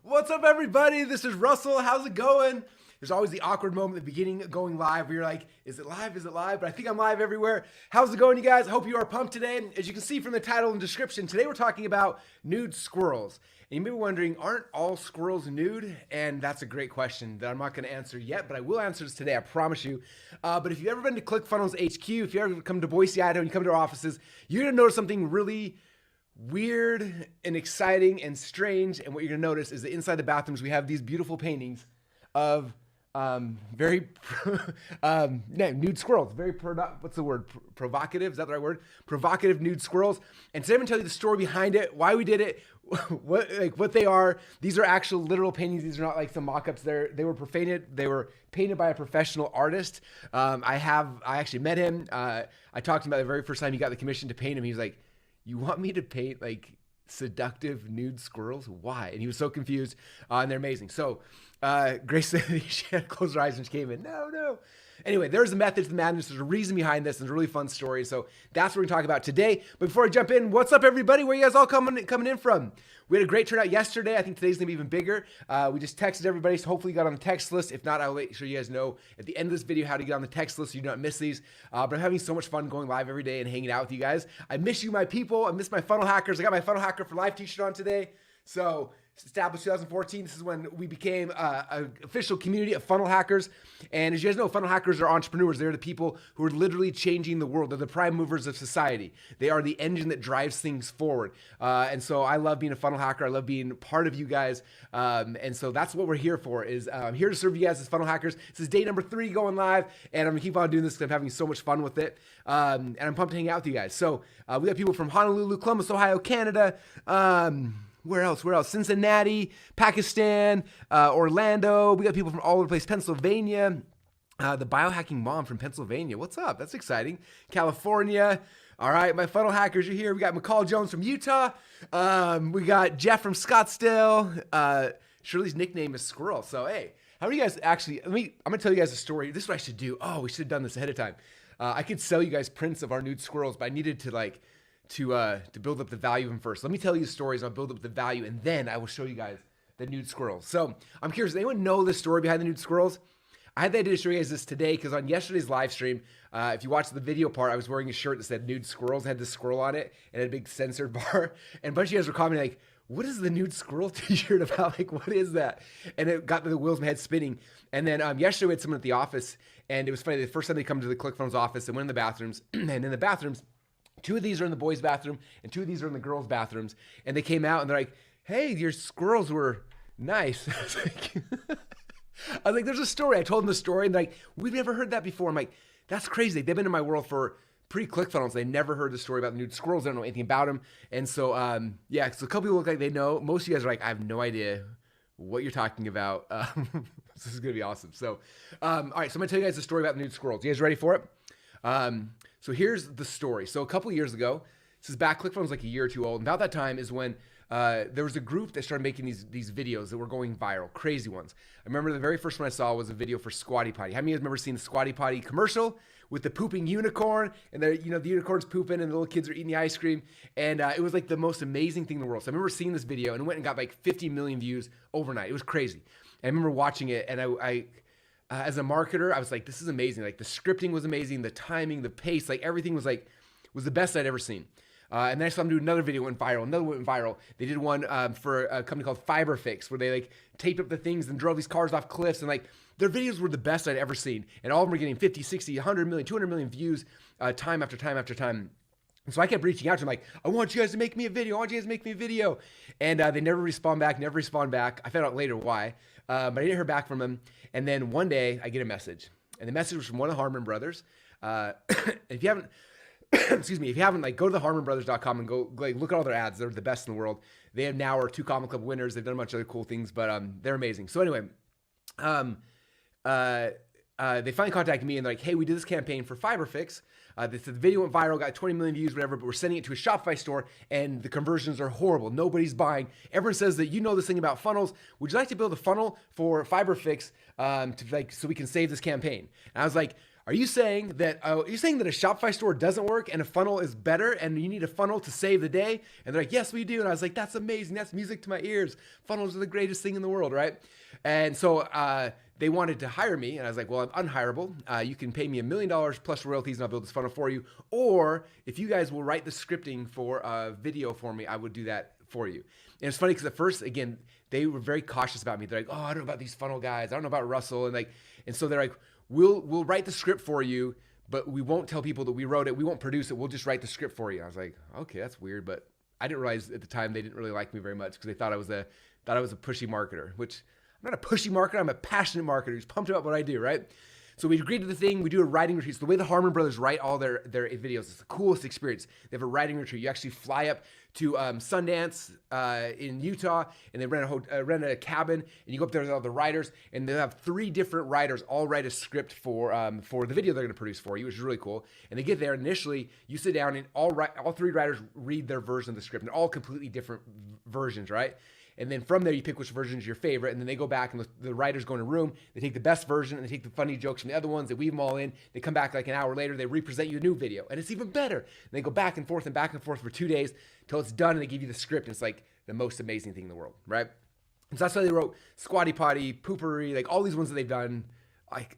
What's up, everybody? This is Russell. How's it going? There's always the awkward moment at the beginning of going live where you're like, is it live? Is it live? But I think I'm live everywhere. How's it going, you guys? I hope you are pumped today. As you can see from the title and description, today we're talking about nude squirrels. And you may be wondering, aren't all squirrels nude? And that's a great question that I'm not going to answer yet, but I will answer this today, I promise you. But if you've ever been to ClickFunnels HQ, if you ever come to Boise, Idaho, and you come to our offices, you're going to notice something really weird and exciting and strange. And what you're gonna notice is that inside the bathrooms, we have these beautiful paintings of very nude squirrels. Very, what's the word? Provocative, is that the right word? Provocative nude squirrels. And today I'm gonna tell you the story behind it, why we did it, what they are. These are actual literal paintings. These are not like some mock-ups. They were profaned. They were painted by a professional artist. I actually met him. I talked to him about the very first time he got the commission to paint him. He was like, "You want me to paint like seductive nude squirrels? Why?" And he was so confused, and they're amazing. So Grace said she had to close her eyes when she came in. No. Anyway, there's a method to the madness. There's a reason behind this. There's a really fun story. So that's what we're gonna talk about today. But before I jump in, what's up, everybody? Where you guys all coming in from? We had a great turnout yesterday. I think today's gonna be even bigger. We just texted everybody, so hopefully you got on the text list. If not, I'll make sure you guys know at the end of this video how to get on the text list so you don't miss these. But I'm having so much fun going live every day and hanging out with you guys. I miss you, my people. I miss my funnel hackers. I got my funnel hacker for life t-shirt on today. So established 2014. This is when we became an official community of funnel hackers. And as you guys know, funnel hackers are entrepreneurs. They're the people who are literally changing the world. They're the prime movers of society. They are the engine that drives things forward. And so I love being a funnel hacker. I love being part of you guys. And so that's what we're here for, is I'm here to serve you guys as funnel hackers. This is day number 3 going live, and I'm gonna keep on doing this because I'm having so much fun with it. And I'm pumped to hang out with you guys. So we got people from Honolulu, Columbus, Ohio, Canada, where else? Cincinnati, Pakistan, Orlando. We got people from all over the place. Pennsylvania. The biohacking mom from Pennsylvania. What's up? That's exciting. California. All right, my funnel hackers are here. We got McCall Jones from Utah. We got Jeff from Scottsdale. Shirley's nickname is Squirrel. So, hey, how are you guys actually? I'm going to tell you guys a story. This is what I should do. Oh, we should have done this ahead of time. I could sell you guys prints of our nude squirrels, but I needed to build up the value of them first. Let me tell you the stories. I'll build up the value, and then I will show you guys the nude squirrels. So I'm curious, does anyone know the story behind the nude squirrels? I had the idea to show you guys this today because on yesterday's live stream, if you watched the video part, I was wearing a shirt that said nude squirrels. It had this squirrel on it and had a big censored bar. And a bunch of you guys were commenting like, what is the nude squirrel t-shirt about? Like, what is that? And it got the wheels in my head spinning. And then yesterday we had someone at the office, and it was funny. The first time they come to the ClickFunnels office, they went in the bathrooms, and in the bathrooms, 2 of these are in the boys' bathroom, and 2 of these are in the girls' bathrooms. And they came out, and they're like, "Hey, your squirrels were nice." I was like, there's a story. I told them the story, and they're like, "We've never heard that before." I'm like, that's crazy. They've been in my world for pre-ClickFunnels. They never heard the story about the nude squirrels. They don't know anything about them. And so, yeah, so a couple people look like they know. Most of you guys are like, I have no idea what you're talking about. This is going to be awesome. So, all right, so I'm going to tell you guys the story about the nude squirrels. You guys ready for it? So here's the story. So a couple of years ago, this is back, ClickFunnels was like a year or 2 old. And about that time is when there was a group that started making these videos that were going viral, crazy ones. I remember the very first one I saw was a video for Squatty Potty. How many of you guys remember seeing the Squatty Potty commercial with the pooping unicorn? And the unicorn's pooping and the little kids are eating the ice cream. And it was like the most amazing thing in the world. So I remember seeing this video, and it went and got like 50 million views overnight. It was crazy. And I remember watching it, and I as a marketer, I was like, this is amazing. Like the scripting was amazing, the timing, the pace, like everything was the best I'd ever seen. And then I saw them do another video, went viral, another one went viral. They did one for a company called Fiberfix, where they like taped up the things and drove these cars off cliffs, and like their videos were the best I'd ever seen. And all of them were getting 50, 60, 100 million, 200 million views time after time after time. And so I kept reaching out to them like, I want you guys to make me a video. I want you guys to make me a video. And they never respond back. I found out later why. But I didn't hear back from them. And then one day I get a message. And the message was from one of the Harmon brothers. If you haven't, like go to the harmonbrothers.com and go like look at all their ads. They're the best in the world. They have now are 2 Comic Club winners. They've done a bunch of other cool things, but they're amazing. So anyway, they finally contacted me and they're like, hey, we did this campaign for Fiberfix. The video went viral, got 20 million views, whatever, but we're sending it to a Shopify store and the conversions are horrible. Nobody's buying. Everyone says that you know this thing about funnels. Would you like to build a funnel for Fiberfix so we can save this campaign? And I was like, are you saying that a Shopify store doesn't work and a funnel is better and you need a funnel to save the day? And they're like, yes, we do. And I was like, that's amazing. That's music to my ears. Funnels are the greatest thing in the world, right? And so they wanted to hire me. And I was like, well, I'm unhireable. You can pay me $1 million plus royalties and I'll build this funnel for you. Or if you guys will write the scripting for a video for me, I would do that for you. And it's funny because at first, again, they were very cautious about me. They're like, oh, I don't know about these funnel guys. I don't know about Russell. And so they're like, we'll write the script for you, but we won't tell people that we wrote it. We won't produce it. We'll just write the script for you. And I was like, okay, that's weird. But I didn't realize at the time they didn't really like me very much because they thought I was a pushy marketer, which I'm not a pushy marketer. I'm a passionate marketer who's pumped about what I do, right? So we agreed to the thing. We do a writing retreat. So the way the Harmon brothers write all their videos, it's the coolest experience. They have a writing retreat. You actually fly up to Sundance in Utah, and they rent a cabin, and you go up there with all the writers, and they have 3 different writers all write a script for the video they're going to produce for you, which is really cool. And they get there, and initially you sit down, and all 3 writers read their version of the script, and they're all completely different versions, right? And then from there, you pick which version is your favorite. And then they go back and the writers go in a room. They take the best version and they take the funny jokes from the other ones. They weave them all in. They come back like an hour later. They represent you a new video. And it's even better. And they go back and forth for 2 days until it's done. And they give you the script. And it's like the most amazing thing in the world, right? And so that's why they wrote Squatty Potty, Poopery, like all these ones that they've done.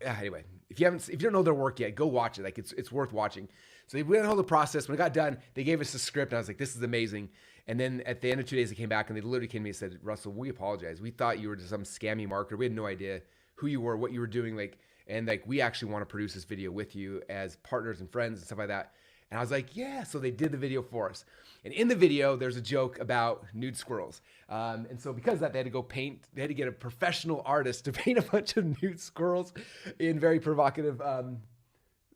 Anyway, if you don't know their work yet, go watch it. Like it's worth watching. So they went all the process. When it got done, they gave us the script. And I was like, this is amazing. And then at the end of 2 days, they came back and they literally came to me and said, Russell, we apologize. We thought you were just some scammy marketer. We had no idea who you were, what you were doing. And we actually want to produce this video with you as partners and friends and stuff like that. And I was like, yeah. So they did the video for us. And in the video, there's a joke about nude squirrels. And so because of that, they had to get a professional artist to paint a bunch of nude squirrels in very provocative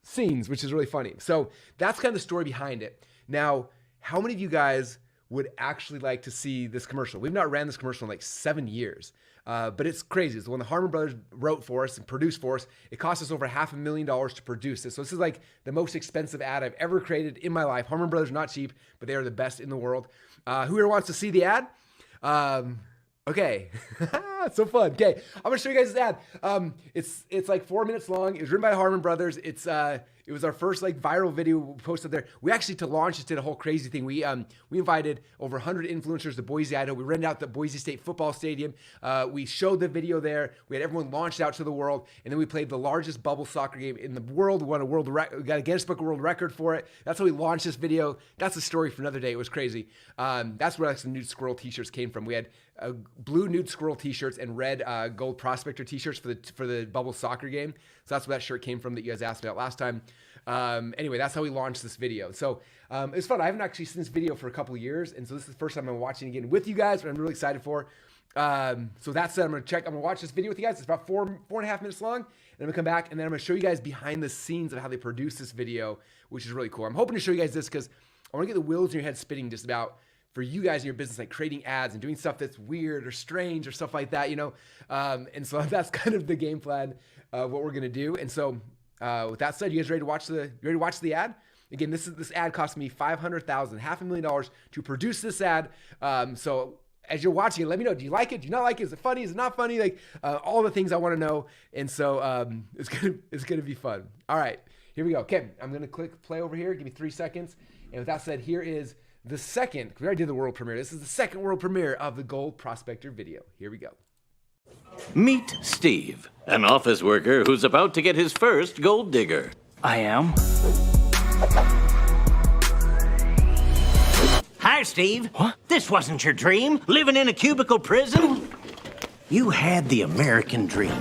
scenes, which is really funny. So that's kind of the story behind it. Now, how many of you guys would actually like to see this commercial? We've not ran this commercial in like 7 years, but it's crazy. It's the one the Harmon brothers wrote for us and produced for us. It cost us over $500,000 to produce this. So this is like the most expensive ad I've ever created in my life. Harmon brothers are not cheap, but they are the best in the world. Who here wants to see the ad? Okay. It's so fun. Okay. I'm going to show you guys this ad. It's like 4 minutes long. It was written by the Harmon brothers. It was our first like viral video we posted there. We actually, to launch this, did a whole crazy thing. We invited over 100 influencers to Boise, Idaho. We rented out the Boise State football stadium. We showed the video there. We had everyone launched out to the world. And then we played the largest bubble soccer game in the world. We won a world record. We got a Guinness Book of World Record for it. That's how we launched this video. That's a story for another day. It was crazy. That's where the nude squirrel t-shirts came from. We had blue nude squirrel t-shirts and red gold prospector t-shirts for the bubble soccer game. So that's where that shirt came from that you guys asked me about last time. Anyway, that's how we launched this video. So it's fun. I haven't actually seen this video for a couple of years, and so this is the first time I'm watching again with you guys, but I'm really excited for. So that said, I'm gonna watch this video with you guys. It's about 4.5 minutes long, and I'm gonna come back and then I'm gonna show you guys behind the scenes of how they produce this video, which is really cool. I'm hoping to show you guys this because I want to get the wheels in your head spinning just about for you guys in your business, like creating ads and doing stuff that's weird or strange or stuff like that, you know? And so that's kind of the game plan of what we're going to do. And so with that said, you guys ready to watch the ad? Again, this ad cost me $500,000, $500,000 to produce this ad. So as you're watching it, let me know, do you like it? Do you not like it? Is it funny? Is it not funny? Like all the things I want to know. And so it's gonna be fun. All right, here we go. Okay, I'm gonna click play over here. Give me 3 seconds. And with that said, here is the second, we already did the world premiere. This is the second world premiere of the Gold Prospector video. Here we go. Meet Steve, an office worker who's about to get his first gold digger. I am. Hi, Steve. What? This wasn't your dream, living in a cubicle prison. You had the American dream.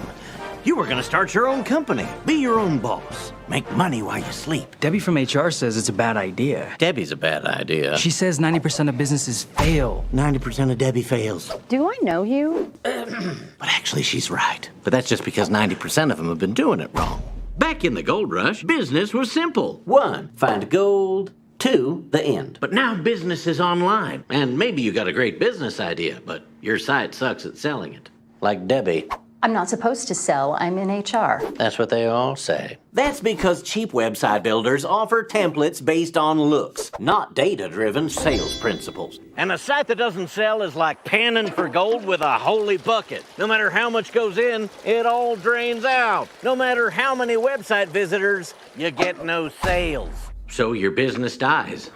You were gonna start your own company, be your own boss, make money while you sleep. Debbie from HR says it's a bad idea. Debbie's a bad idea. She says 90% of businesses fail. 90% of Debbie fails. Do I know you? But actually, she's right. But that's just because 90% of them have been doing it wrong. Back in the gold rush, business was simple. 1, find gold. 2, the end. But now business is online. And maybe you got a great business idea, but your site sucks at selling it. Like Debbie. I'm not supposed to sell. I'm in HR. That's what they all say. That's because cheap website builders offer templates based on looks, not data-driven sales principles. And a site that doesn't sell is like panning for gold with a holy bucket. No matter how much goes in, it all drains out. No matter how many website visitors, you get no sales. So your business dies,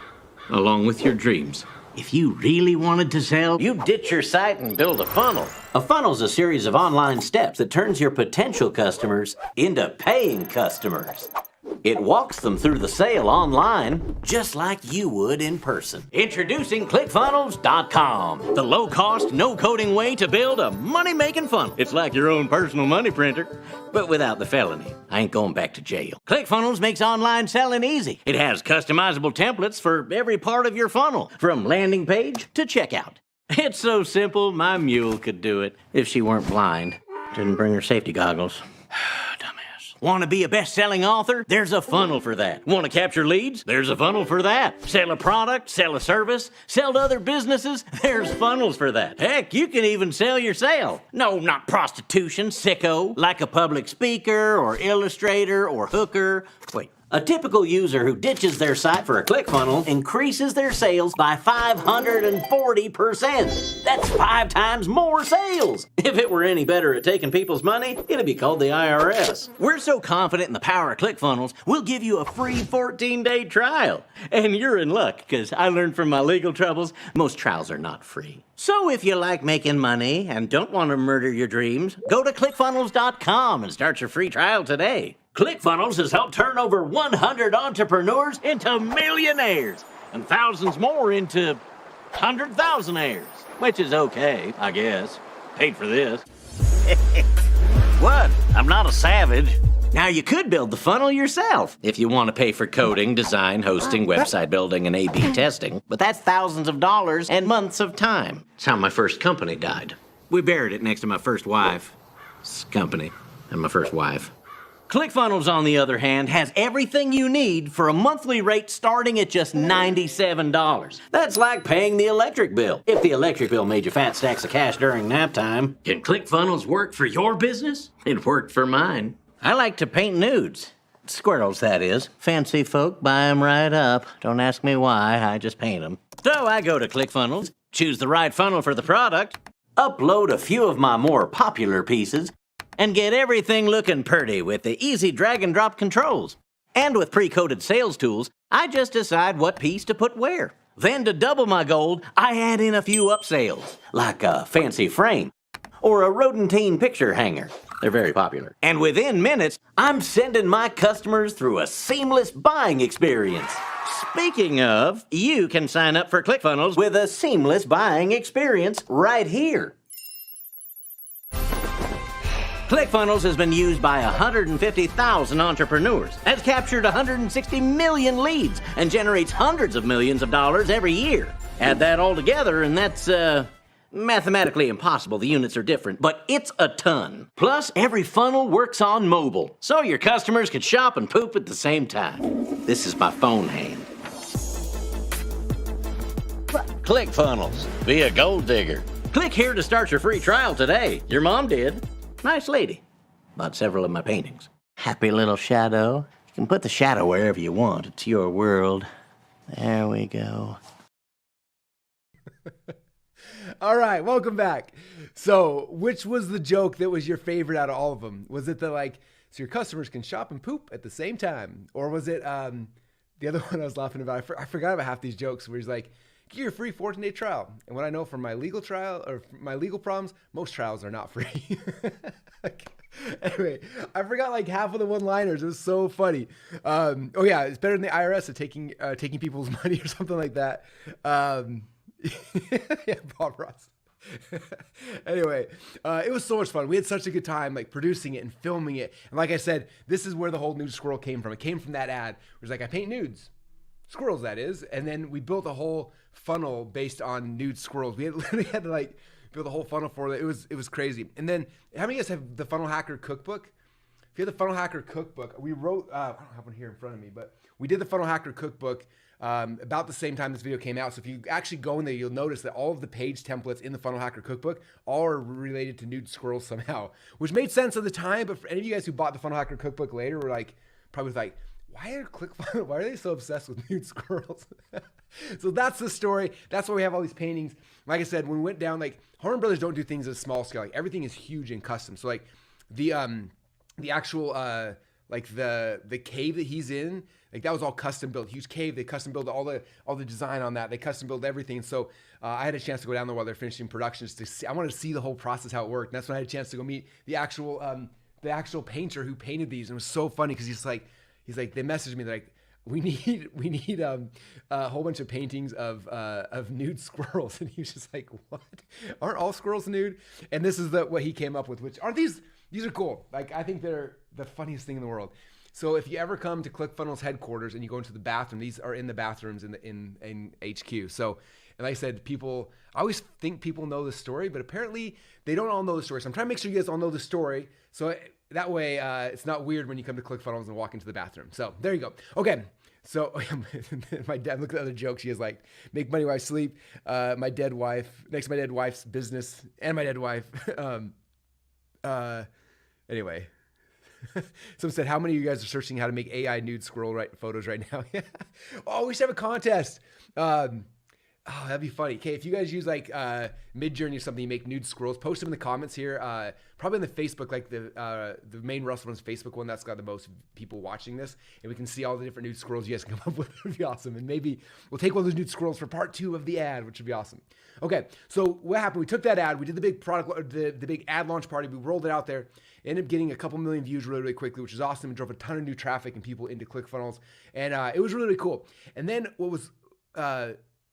along with your dreams. If you really wanted to sell, you'd ditch your site and build a funnel. A funnel's a series of online steps that turns your potential customers into paying customers. It walks them through the sale online, just like you would in person. Introducing ClickFunnels.com, the low-cost, no-coding way to build a money-making funnel. It's like your own personal money printer, but without the felony. I ain't going back to jail. ClickFunnels makes online selling easy. It has customizable templates for every part of your funnel, from landing page to checkout. It's so simple, my mule could do it if she weren't blind. Didn't bring her safety goggles. Want to be a best-selling author? There's a funnel for that. Want to capture leads? There's a funnel for that. Sell a product, sell a service, sell to other businesses? There's funnels for that. Heck, you can even sell yourself. No, not prostitution, sicko, like a public speaker or illustrator or hooker. Wait. A typical user who ditches their site for a ClickFunnel increases their sales by 540%. That's 5 times more sales. If it were any better at taking people's money, it'd be called the IRS. We're so confident in the power of ClickFunnels, we'll give you a free 14-day trial. And you're in luck, because I learned from my legal troubles, most trials are not free. So if you like making money and don't want to murder your dreams, go to ClickFunnels.com and start your free trial today. ClickFunnels has helped turn over 100 entrepreneurs into millionaires and thousands more into 100,000aires, which is okay, I guess. Paid for this. What? I'm not a savage. Now you could build the funnel yourself if you want to pay for coding, design, hosting, website building, and A/B testing, but that's thousands of dollars and months of time. It's how my first company died. We buried it next to my first wife's company and my first wife. ClickFunnels, on the other hand, has everything you need for a monthly rate starting at just $97. That's like paying the electric bill. If the electric bill made you fat stacks of cash during nap time. Can ClickFunnels work for your business? It worked for mine. I like to paint nudes. Squirrels, that is. Fancy folk buy 'em right up. Don't ask me why, I just paint 'em. So I go to ClickFunnels, choose the right funnel for the product, Upload a few of my more popular pieces, and get everything looking purty with the easy drag and drop controls. And with pre-coded sales tools, I just decide what piece to put where. Then to double my gold, I add in a few upsales, like a fancy frame or a rodentine picture hanger. They're very popular. And within minutes, I'm sending my customers through a seamless buying experience. speaking of, you can sign up for ClickFunnels With a seamless buying experience right here. ClickFunnels has been used by 150,000 entrepreneurs, has captured 160 million leads, and generates hundreds of millions of dollars every year. Add that all together, and that's, mathematically impossible. The units are different, but it's a ton. Plus, every funnel works on mobile, so your customers can shop and poop at the same time. This is my phone hand. ClickFunnels. Be a gold digger. Click here to start your free trial today. Your mom did. Nice lady. Bought several of my paintings. Happy little shadow. You can put the shadow wherever you want. It's your world. There we go. All right, welcome back. So, which was the joke that was your favorite out of all of them? Was it the so your customers can shop and poop at the same time? Or was it the other one I was laughing about? I forgot about half these jokes where he's like, get your free 14-day trial. And what I know from my legal trial or my legal problems, most trials are not free. Anyway, I forgot half of the one-liners. It was so funny. Oh yeah, it's better than the IRS of taking people's money or something like that. Yeah, Bob Ross. Anyway, it was so much fun. We had such a good time producing it and filming it. And like I said, this is where the whole nude squirrel came from. It came from that ad. It was I paint nudes. Squirrels, that is. And then we built a whole funnel based on nude squirrels. We literally had to build a whole funnel for it. It was crazy. And then how many of you guys have the Funnel Hacker cookbook? if you have the Funnel Hacker Cookbook, we wrote, I don't have one here in front of me, but we did the Funnel Hacker Cookbook about the same time this video came out. So if you actually go in there, you'll notice that all of the page templates in the Funnel Hacker Cookbook all are related to nude squirrels somehow, which made sense at the time. But for any of you guys who bought the Funnel Hacker Cookbook later, were like, probably like, why are they so obsessed with nude squirrels? So that's the story. That's why we have all these paintings. Like I said, when we went down, like Harmon Brothers don't do things at a small scale. Like everything is huge and custom. So like the actual like the cave that he's in, like that was all custom built. Huge cave. They custom built all the design on that. They custom built everything. So I had a chance to go down there while they're finishing productions to see. I wanted to see the whole process, how it worked. And that's when I had a chance to go meet the actual painter who painted these. And it was so funny because he's like they messaged me, they're like, we need a whole bunch of paintings of nude squirrels. And he was just like, what? Aren't all squirrels nude? And this is what he came up with, which are these are cool. Like I think they're the funniest thing in the world. So if you ever come to ClickFunnels headquarters and you go into the bathroom, these are in the bathrooms in HQ. So, and like I said, I always think people know the story, but apparently they don't all know the story. So I'm trying to make sure you guys all know the story. So that way it's not weird when you come to ClickFunnels and walk into the bathroom. So there you go. Okay. So my dad, look at the other jokes. He has like, make money while I sleep. My dead wife, next to my dead wife's business and my dead wife. Anyway, someone said, how many of you guys are searching how to make AI nude squirrel photos right now? Oh, we should have a contest. Oh, that'd be funny. Okay, if you guys use like Midjourney or something, you make nude squirrels, post them in the comments here. Probably in the Facebook, like the main Russell Runs Facebook one, that's got the most people watching this, and we can see all the different nude squirrels you guys come up with. It'd be awesome. And maybe we'll take one of those nude squirrels for part 2 of the ad, which would be awesome. Okay, so what happened? We took that ad, we did the big product, the big ad launch party, we rolled it out there, ended up getting a couple million views really, really quickly, which is awesome. It drove a ton of new traffic and people into ClickFunnels, and it was really, really cool. And then what was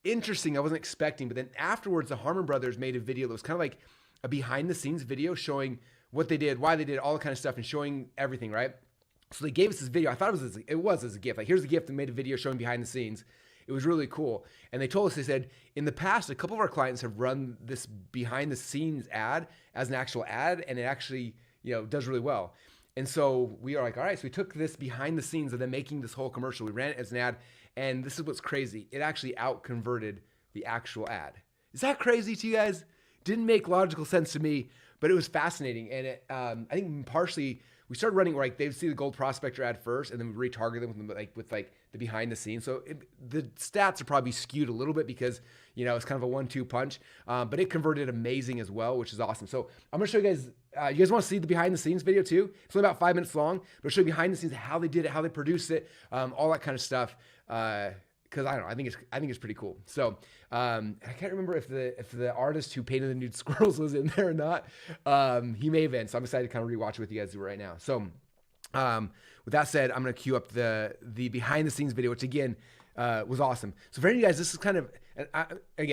interesting, I wasn't expecting, but then afterwards, the Harmon Brothers made a video that was kind of like a behind the scenes video showing what they did, why they did, all the kind of stuff, and showing everything, right? So they gave us this video. I thought it was as a gift. Like, here's the gift, and made a video showing behind the scenes. It was really cool. And they told us, they said, in the past, a couple of our clients have run this behind the scenes ad as an actual ad, and it actually, does really well. And so we are like, all right, so we took this behind the scenes of them making this whole commercial. We ran it as an ad, and this is what's crazy. It actually out-converted the actual ad. Is that crazy to you guys? Didn't make logical sense to me, but it was fascinating. And it, I think partially, we started running, like, they'd see the gold prospector ad first, and then we retarget them with the behind the scenes. So the stats are probably skewed a little bit because, it's kind of a 1-2 punch, but it converted amazing as well, which is awesome. So I'm gonna show you guys, you guys wanna see the behind the scenes video too? It's only about 5 minutes long, but I'll show you behind the scenes, how they did it, how they produced it, all that kind of stuff. Cause I don't know, I think it's pretty cool. So, I can't remember if the artist who painted the nude squirrels was in there or not. He may have been, so I'm excited to kind of rewatch it with you guys right now. So, with that said, I'm going to cue up the behind the scenes video, which again, was awesome. So for any of you guys, this is kind of, I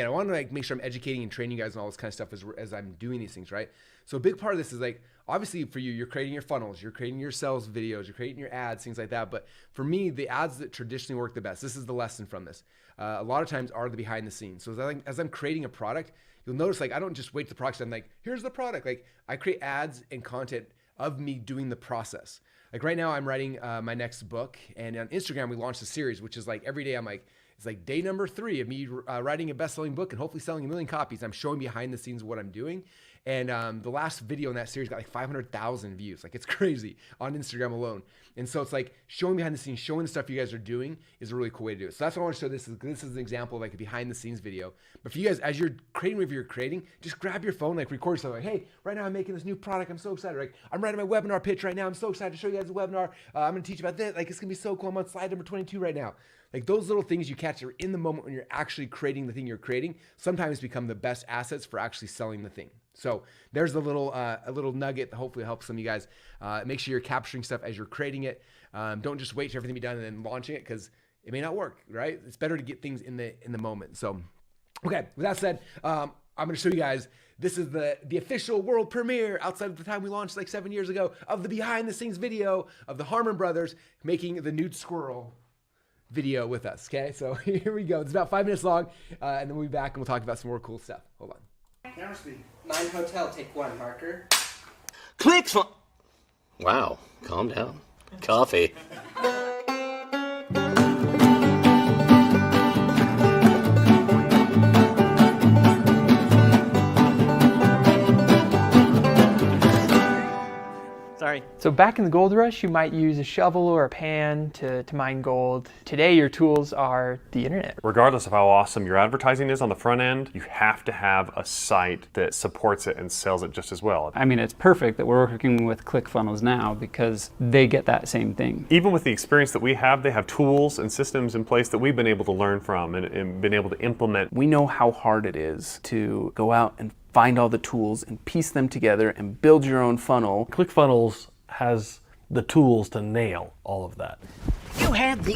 want to make sure I'm educating and training you guys and all this kind of stuff as I'm doing these things, right? So a big part of this is like, obviously for you're creating your funnels, you're creating your sales videos, you're creating your ads, things like that. But for me, the ads that traditionally work the best, this is the lesson from this, a lot of times are the behind the scenes. So as I'm creating a product, you'll notice, like, I don't just wait to the product. So I'm like, here's the product. Like, I create ads and content of me doing the process. Like right now I'm writing my next book, and on Instagram we launched a series, which is like every day I'm like, it's like day number 3 of me writing a best-selling book and hopefully selling 1 million copies. I'm showing behind the scenes what I'm doing. And the last video in that series got like 500,000 views. Like, it's crazy on Instagram alone. And so it's like showing behind the scenes, showing the stuff you guys are doing is a really cool way to do it. So that's what I want to show. This is an example of like a behind the scenes video. But for you guys, as you're creating whatever you're creating, just grab your phone, like record something like, hey, right now I'm making this new product. I'm so excited. Like, I'm writing my webinar pitch right now. I'm so excited to show you guys the webinar. I'm going to teach you about this. Like, it's going to be so cool. I'm on slide number 22 right now. Like, those little things you catch are in the moment when you're actually creating the thing you're creating, sometimes become the best assets for actually selling the thing. So there's a little nugget that hopefully helps some of you guys. Make sure you're capturing stuff as you're creating it. Don't just wait for everything to be done and then launching it, because it may not work, right? It's better to get things in the moment. So, okay, with that said, I'm going to show you guys, this is the official world premiere outside of the time we launched like 7 years ago of the behind the scenes video of the Harmon Brothers making the nude squirrel video with us. Okay, so here we go. It's about 5 minutes long, and then we'll be back and we'll talk about some more cool stuff. Hold on. Camera speed. 9 hotel, take 1, marker. ClickFunnels. Wow, calm down. Coffee. Sorry. So back in the gold rush, you might use a shovel or a pan to mine gold. Today, your tools are the internet. Regardless of how awesome your advertising is on the front end, you have to have a site that supports it and sells it just as well. I mean, it's perfect that we're working with ClickFunnels now because they get that same thing. Even with the experience that we have, they have tools and systems in place that we've been able to learn from and been able to implement. We know how hard it is to go out and find all the tools and piece them together and build your own funnel. ClickFunnels has the tools to nail all of that. You had the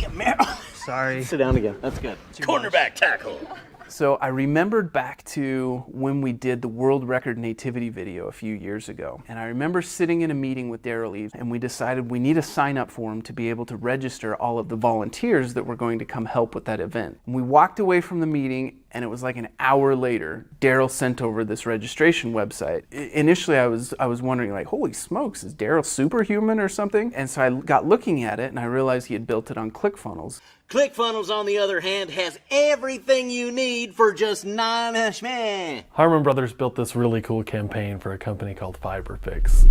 Sorry. Sit down again. That's good. cornerback tackle. So I remembered back to when we did the world record nativity video a few years ago. And I remember sitting in a meeting with Daryl Eves, and we decided we need a sign up form to be able to register all of the volunteers that were going to come help with that event. And we walked away from the meeting, and it was like an hour later, Daryl sent over this registration website. Initially, I was wondering, like, holy smokes, is Daryl superhuman or something? And so I got looking at it, and I realized he had built it on ClickFunnels. ClickFunnels, on the other hand, has everything you need for just $9. Harmon Brothers built this really cool campaign for a company called FiberFix.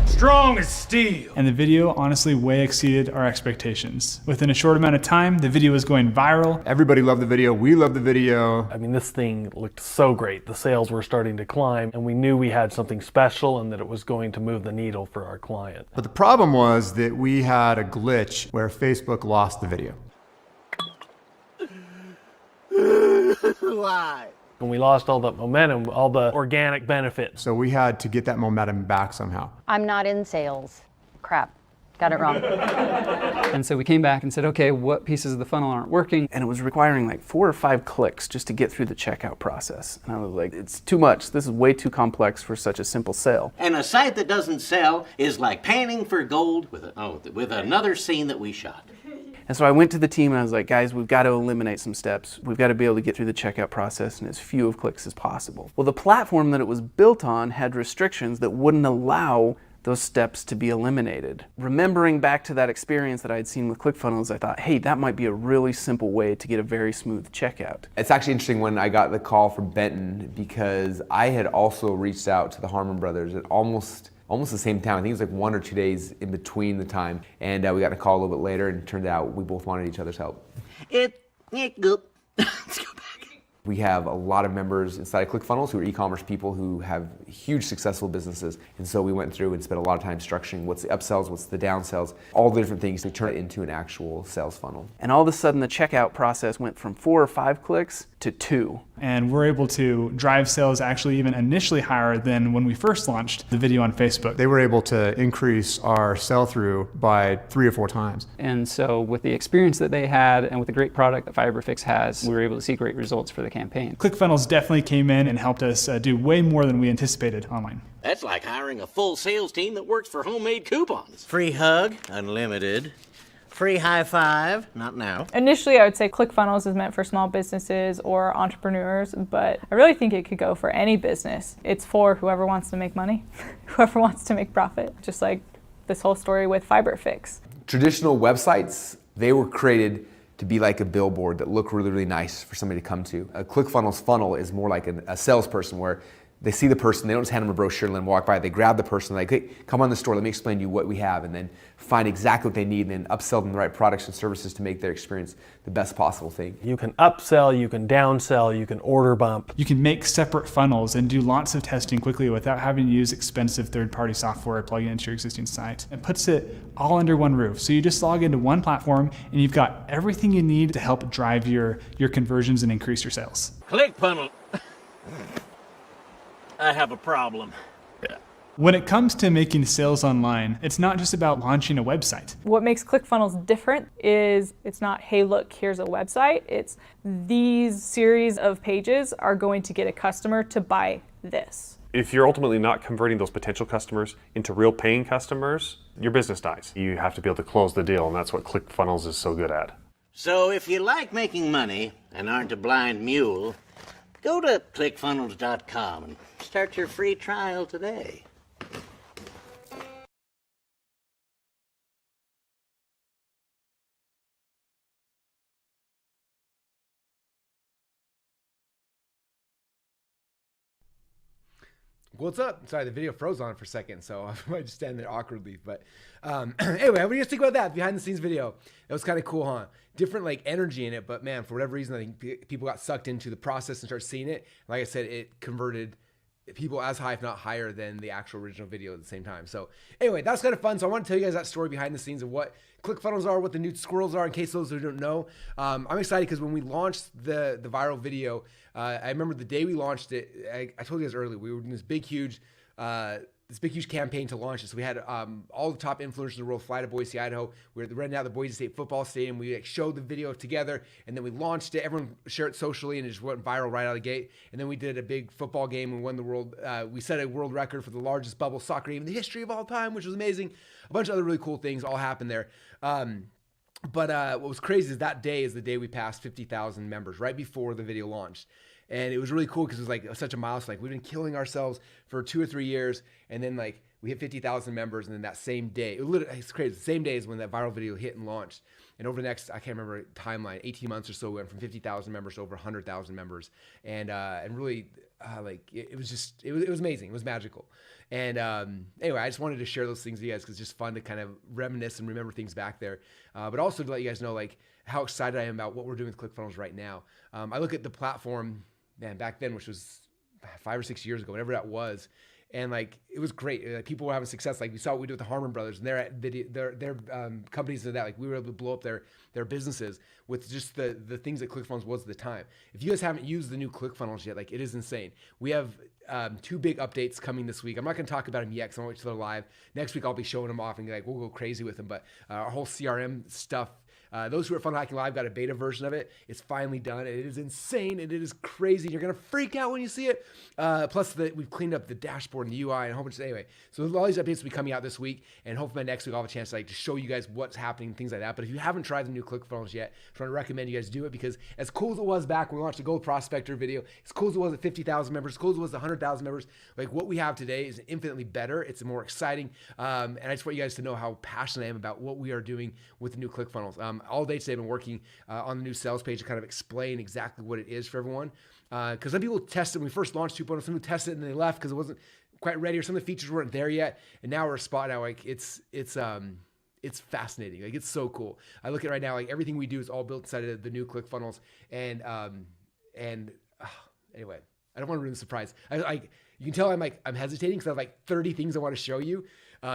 Strong as steel. And the video honestly way exceeded our expectations. Within a short amount of time, the video was going viral. Everybody loved the video. We loved the video. I mean, this thing looked so great. The sales were starting to climb, and we knew we had something special and that it was going to move the needle for our client. But the problem was that we had a glitch where Facebook lost the video. Why? And we lost all the momentum, all the organic benefits. So we had to get that momentum back somehow. I'm not in sales. Crap. Got it wrong. And so we came back and said, okay, what pieces of the funnel aren't working? And it was requiring like 4 or 5 clicks just to get through the checkout process. And I was like, it's too much. This is way too complex for such a simple sale. And a site that doesn't sell is like panning for gold with another scene that we shot. And so I went to the team and I was like, guys, we've got to eliminate some steps. We've got to be able to get through the checkout process in as few of clicks as possible. Well, the platform that it was built on had restrictions that wouldn't allow those steps to be eliminated. Remembering back to that experience that I had seen with ClickFunnels, I thought, hey, that might be a really simple way to get a very smooth checkout. It's actually interesting when I got the call from Benton because I had also reached out to the Harmon brothers at almost the same time. I think it was like 1 or 2 days in between the time. And we got a call a little bit later and it turned out we both wanted each other's help. It good. Let's go back. We have a lot of members inside of ClickFunnels who are e-commerce people who have huge successful businesses. And so we went through and spent a lot of time structuring what's the upsells, what's the downsells, all the different things to turn it into an actual sales funnel. And all of a sudden the checkout process went from 4 or 5 clicks to 2. And we're able to drive sales actually even initially higher than when we first launched the video on Facebook. They were able to increase our sell-through by 3 or 4 times. And so with the experience that they had and with the great product that FiberFix has, we were able to see great results for the campaign. ClickFunnels definitely came in and helped us do way more than we anticipated online. That's like hiring a full sales team that works for homemade coupons. Free hug, unlimited. Free high five, not now. Initially, I would say ClickFunnels is meant for small businesses or entrepreneurs, but I really think it could go for any business. It's for whoever wants to make money, whoever wants to make profit, just like this whole story with FiberFix. Traditional websites, they were created to be like a billboard that look really, really nice for somebody to come to. A ClickFunnels funnel is more like a salesperson where they see the person, they don't just hand them a brochure and let them walk by, they grab the person, like, hey, come on the store, let me explain to you what we have, and then find exactly what they need and then upsell them the right products and services to make their experience the best possible thing. You can upsell, you can downsell, you can order bump. You can make separate funnels and do lots of testing quickly without having to use expensive third-party software plugging into your existing site. It puts it all under one roof. So you just log into one platform and you've got everything you need to help drive your conversions and increase your sales. ClickFunnels. I have a problem. When it comes to making sales online, it's not just about launching a website. What makes ClickFunnels different is it's not, hey, look, here's a website. It's these series of pages are going to get a customer to buy this. If you're ultimately not converting those potential customers into real paying customers, your business dies. You have to be able to close the deal, and that's what ClickFunnels is so good at. So if you like making money and aren't a blind mule, Go to ClickFunnels.com and start your free trial today. What's up? Sorry, the video froze on for a second, so I might just stand there awkwardly. But anyway, what do you guys think about that behind the scenes video? That was kind of cool, huh? Different like energy in it, but man, for whatever reason, I think people got sucked into the process and started seeing it. Like I said, it converted people as high, if not higher, than the actual original video at the same time. So anyway, that's kind of fun. So I want to tell you guys that story behind the scenes of what ClickFunnels are, what the NUDE Squirrels are, in case those who don't know. I'm excited because when we launched the viral video, I remember the day we launched it, I told you guys earlier, we were doing this big, huge campaign to launch it. So we had all the top influencers in the world fly to Boise, Idaho. We were renting out the Boise State football stadium. We like, showed the video together, and then we launched it. Everyone shared it socially, and it just went viral right out of the gate. And then we did a big football game and won the world. We set a world record for the largest bubble soccer game in the history of all time, which was amazing. A bunch of other really cool things all happened there. But what was crazy is that day is the day we passed 50,000 members, right before the video launched. And it was really cool because it was like such a milestone. Like we've been killing ourselves for 2 or 3 years, and then like we hit 50,000 members, and then that same day, it's crazy. The same day is when that viral video hit and launched. And over the next, I can't remember timeline, 18 months or so, we went from 50,000 members to over 100,000 members, and really like it was amazing. It was magical. And anyway, I just wanted to share those things with you guys because it's just fun to kind of reminisce and remember things back there, but also to let you guys know like how excited I am about what we're doing with ClickFunnels right now. I look at the platform. Man, back then, which was 5 or 6 years ago, whatever that was, and like it was great. People were having success. Like we saw what we did with the Harmon brothers, and their companies did that. Like we were able to blow up their businesses with just the things that ClickFunnels was at the time. If you guys haven't used the new ClickFunnels yet, like it is insane. We have 2 big updates coming this week. I'm not going to talk about them yet because I want to wait till they're live. Next week I'll be showing them off and like we'll go crazy with them. But our whole CRM stuff. Those who are Funnel Hacking Live got a beta version of it. It's finally done. It is insane and it is crazy. You're gonna freak out when you see it. Plus, we've cleaned up the dashboard and the UI and a whole bunch of anyway. So all these updates will be coming out this week, and hopefully by next week I'll have a chance to like to show you guys what's happening, things like that. But if you haven't tried the new ClickFunnels yet, I want to recommend you guys do it because as cool as it was back when we launched the Gold Prospector video, as cool as it was at 50,000 members, as cool as it was at 100,000 members, like what we have today is infinitely better. It's more exciting, and I just want you guys to know how passionate I am about what we are doing with the new ClickFunnels. All day today I've been working on the new sales page to kind of explain exactly what it is for everyone. Because some people test it when we first launched 2.0, some people tested it and they left because it wasn't quite ready or some of the features weren't there yet. And now we're a spot now, like it's fascinating. Like it's so cool. I look at it right now, like everything we do is all built inside of the new ClickFunnels. And anyway, I don't want to ruin the surprise. You can tell I'm hesitating because I have like 30 things I want to show you.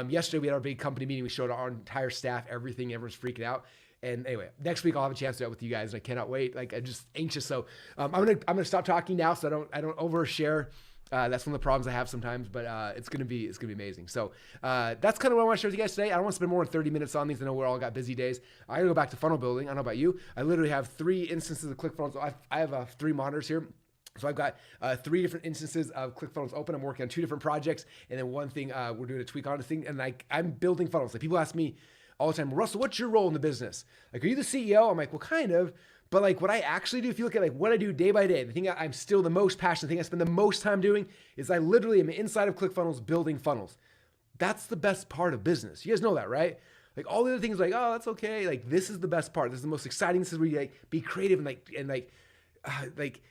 Yesterday we had our big company meeting. We showed our entire staff everything. Everyone's freaking out. And anyway, next week I'll have a chance to do that with you guys, and I cannot wait. Like I'm just anxious. So I'm gonna stop talking now, so I don't overshare. That's one of the problems I have sometimes, but it's gonna be amazing. So that's kind of what I want to share with you guys today. I don't want to spend more than 30 minutes on these. I know we're all got busy days. I gotta go back to funnel building. I don't know about you. I literally have 3 instances of ClickFunnels. I have 3 monitors here. So I've got 3 different instances of ClickFunnels open. I'm working on 2 different projects, and then one thing we're doing a tweak on the thing, and I'm building funnels. Like people ask me all the time, Russell, what's your role in the business? Like, are you the CEO? I'm like, well, kind of. But like what I actually do, if you look at like what I do day by day, the thing I'm still the most passionate, the thing I spend the most time doing is I literally am inside of ClickFunnels building funnels. That's the best part of business. You guys know that, right? Like all the other things like, oh, that's okay. Like this is the best part. This is the most exciting. This is where you like be creative and like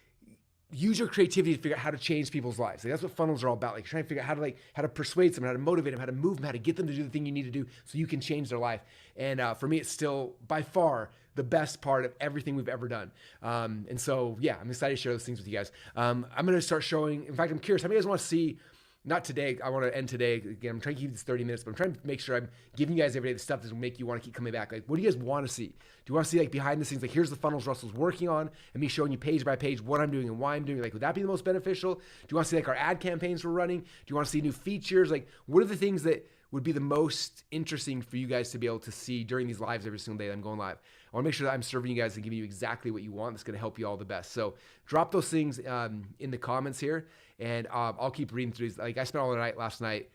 use your creativity to figure out how to change people's lives. Like that's what funnels are all about. Like trying to figure out how to persuade someone, how to motivate them, how to move them, how to get them to do the thing you need to do so you can change their life. And for me, it's still by far the best part of everything we've ever done. And so, yeah, I'm excited to share those things with you guys. I'm going to start showing, in fact, I'm curious, how many of you guys want to see, not today, I want to end today. Again, I'm trying to keep this 30 minutes, but I'm trying to make sure I'm giving you guys every day the stuff that will make you want to keep coming back. Like, what do you guys want to see? Do you want to see like behind the scenes, like here's the funnels Russell's working on and me showing you page by page what I'm doing and why I'm doing it? Like, would that be the most beneficial? Do you want to see like our ad campaigns we're running? Do you want to see new features? Like, what are the things that would be the most interesting for you guys to be able to see during these lives every single day that I'm going live? I want to make sure that I'm serving you guys and giving you exactly what you want. That's going to help you all the best. So drop those things in the comments here, and I'll keep reading through these. Like I spent all the night last night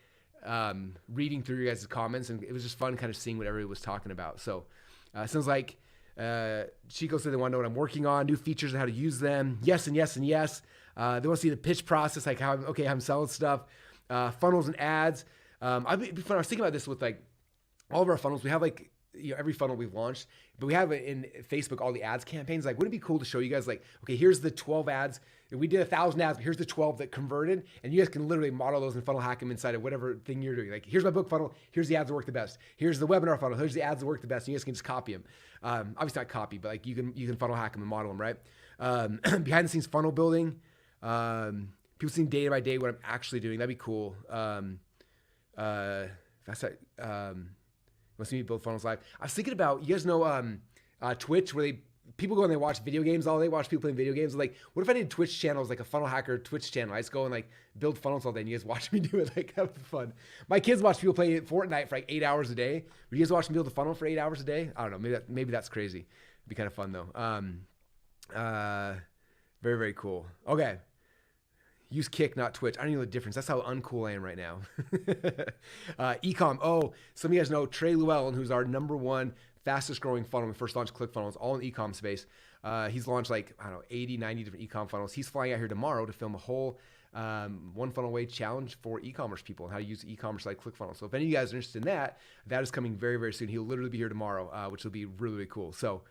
reading through your guys' comments, and it was just fun kind of seeing what everybody was talking about. So it sounds like Chico said they want to know what I'm working on, new features and how to use them. Yes and yes and yes. They want to see the pitch process, like how I'm selling stuff, funnels and ads. I was thinking about this with like all of our funnels. We have like, every funnel we've launched, but we have in Facebook all the ads campaigns. Like, wouldn't it be cool to show you guys, like, okay, here's the 12 ads. We did 1,000 ads, but here's the 12 that converted, and you guys can literally model those and funnel hack them inside of whatever thing you're doing. Like, here's my book funnel. Here's the ads that work the best. Here's the webinar funnel. Here's the ads that work the best. And you guys can just copy them. Obviously not copy, but like you can funnel hack them and model them, right? Behind the scenes funnel building. People seeing day by day what I'm actually doing. That'd be cool. That's like, want to see me build funnels live. I was thinking about, you guys know Twitch, where people go and they watch video games all day, watch people playing video games. Like, what if I did Twitch channels, like a funnel hacker Twitch channel? I just go and like build funnels all day and you guys watch me do it. Like, that would be fun. My kids watch people play Fortnite for like 8 hours a day. Would you guys watch me build a funnel for 8 hours a day? I don't know. Maybe that's crazy. It'd be kind of fun though. Very, very cool. Okay. Use Kick, not Twitch. I don't know the difference. That's how uncool I am right now. Ecom. Oh, some of you guys know Trey Llewellyn, who's our #1 fastest growing funnel when we first launched ClickFunnels, all in the ecom space. He's launched like, I don't know, 80, 90 different ecom funnels. He's flying out here tomorrow to film a whole one funnel away challenge for e-commerce people and how to use e-commerce like ClickFunnels. So if any of you guys are interested in that, that is coming very, very soon. He'll literally be here tomorrow, which will be really, really cool. So,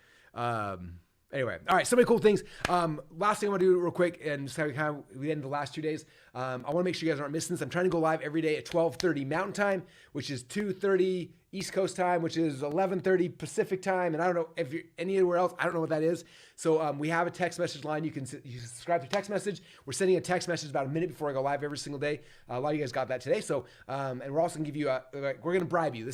anyway, all right, so many cool things. Last thing I want to do real quick, and just kind of we end the last 2 days. I want to make sure you guys aren't missing this. I'm trying to go live every day at 12:30 Mountain Time, which is 2:30 East Coast Time, which is 11:30 Pacific Time. And I don't know if you're anywhere else. I don't know what that is. So we have a text message line. You subscribe to text message. We're sending a text message about a minute before I go live every single day. A lot of you guys got that today. So and we're also gonna give you we're gonna bribe you.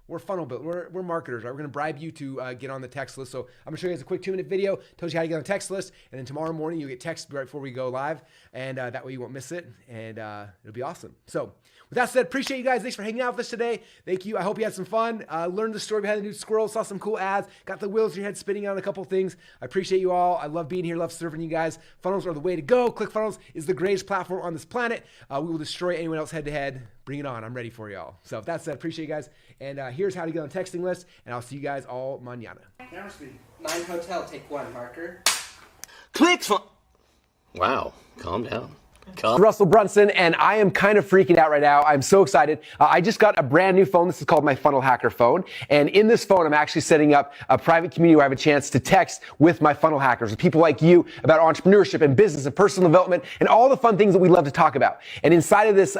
We're funnel built. We're marketers, right? We're going to bribe you to get on the text list. So I'm going to show you guys a quick 2-minute video. Tells you how to get on the text list. And then tomorrow morning, you'll get text right before we go live. And that way you won't miss it. And it'll be awesome. So with that said, appreciate you guys. Thanks for hanging out with us today. Thank you. I hope you had some fun. Learned the story behind the NUDE SQUIRRELS. Saw some cool ads. Got the wheels in your head spinning on a couple things. I appreciate you all. I love being here. Love serving you guys. Funnels are the way to go. ClickFunnels is the greatest platform on this planet. We will destroy anyone else head to head. Bring it on. I'm ready for y'all. So if that's said, appreciate you guys. And here's how to get on the texting list. And I'll see you guys all mañana. Camera speed. 9 hotel, take 1, marker. ClickFunnels. Wow, calm down. Russell Brunson, and I am kind of freaking out right now. I'm so excited. I just got a brand new phone. This is called my Funnel Hacker phone. And in this phone, I'm actually setting up a private community where I have a chance to text with my funnel hackers, with people like you about entrepreneurship and business and personal development and all the fun things that we love to talk about. And inside of this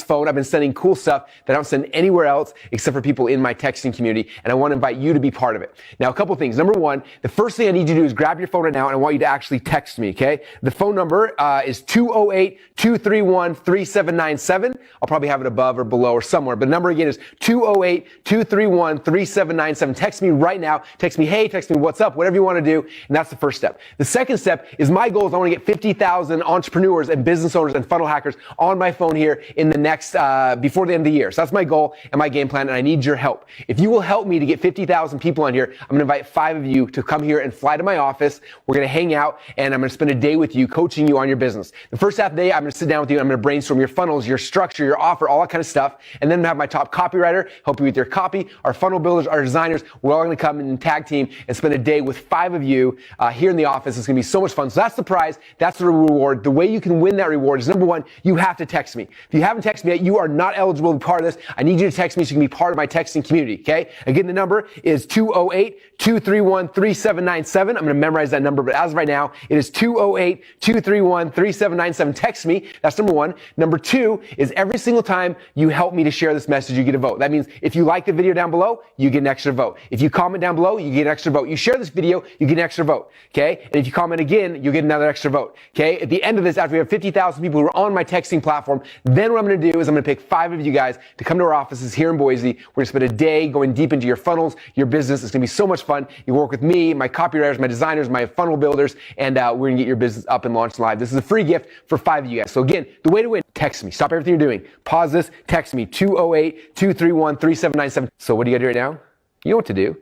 phone, I've been sending cool stuff that I don't send anywhere else except for people in my texting community. And I want to invite you to be part of it. Now, a couple things. Number one, the first thing I need you to do is grab your phone right now, and I want you to actually text me, okay? The phone number is 208-231-3797. I'll probably have it above or below or somewhere, but the number again is 208-231-3797. Text me right now. Text me, hey, text me, what's up, whatever you want to do, and that's the first step. The second step is my goal is I want to get 50,000 entrepreneurs and business owners and funnel hackers on my phone here in the next, before the end of the year. So that's my goal and my game plan, and I need your help. If you will help me to get 50,000 people on here, I'm going to invite 5 of you to come here and fly to my office. We're going to hang out, and I'm going to spend a day with you, coaching you on your business. The first half of the day, I'm going to sit down with you. I'm going to brainstorm your funnels, your structure, your offer, all that kind of stuff. And then I'm going to have my top copywriter help you with your copy, our funnel builders, our designers. We're all going to come in and tag team and spend a day with 5 of you here in the office. It's going to be so much fun. So that's the prize. That's the reward. The way you can win that reward is, number one, you have to text me. If you haven't texted me yet, you are not eligible to be part of this. I need you to text me so you can be part of my texting community, okay? Again, the number is 208-231-3797. I'm going to memorize that number, but as of right now, it is 208-231-3797. Text me. That's number one. Number two is every single time you help me to share this message, you get a vote. That means if you like the video down below, you get an extra vote. If you comment down below, you get an extra vote. You share this video, you get an extra vote, okay? And if you comment again, you get another extra vote, okay? At the end of this, after we have 50,000 people who are on my texting platform, then what I'm going to do is I'm going to pick 5 of you guys to come to our offices here in Boise. We're going to spend a day going deep into your funnels, your business. It's going to be so much fun. You work with me, my copywriters, my designers, my funnel builders, and we're going to get your business up and launched live. This is a free gift for 5 of you guys. So again, the way to win, text me. Stop everything you're doing. Pause this, text me, 208-231-3797. So what do you got to do right now? You know what to do.